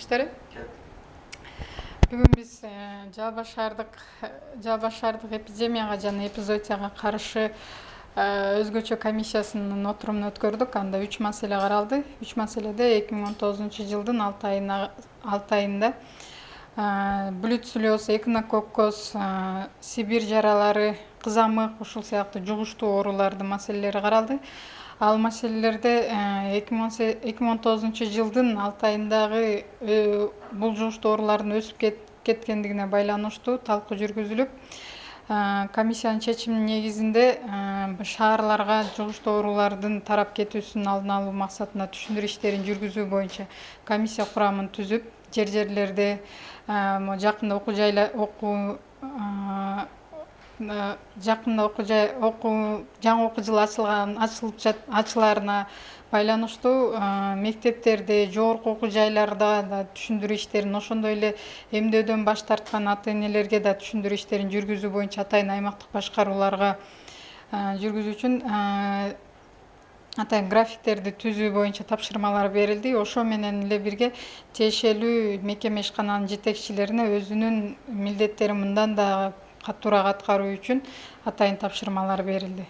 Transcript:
саламатчылыктар. Бүгүн биз Жалал Башардык эпидемияга жана эпизоотияга каршы өзгөчө комиссиясынын отурумун өткөрдүк. Анда 3 маселе каралды. 3 маселеде 2019 жылдын 6 айында блюцеллез, экинококкоз, Сибирь жаралары, кызамык ушул сыяктуу жугуштуу оорулардын маселелери каралды. Ал маселелерде 2019 жылдын 6 айындагы бул жугуштуу оорулардын өсүп кеткендигине байланыштуу талкуу жүргүзүлүп, комиссиянын чечиминин негизинде шаарларга жугуштуу оорулардын тарап кетүүсүнүн алдын алуу максатында түшүндүрүү иштерин жүргүзүү боюнча комиссия курамын түзүп, жерлерде жакында жаңы окуу жылы ачылаарына байланыштуу мектептерде, жогорку окуу жайларда да түшүндүрүү иштерин, ошондой эле эмдөөдөн баш тарткан ата-энелерге да түшүндүрүү иштерин жүргүзүү боюнча атайын аймактык башкарууларга жүргүзүү үчүн атайын графиктерди түзүү боюнча тапшырмалар берилди. Ошо менен эле бирге тиешелүү мекеме ишкананын жетекчилерине өзүнүн милдеттерин мындан да катуураак аткаруу үчүн атайын тапшырмалар берилди.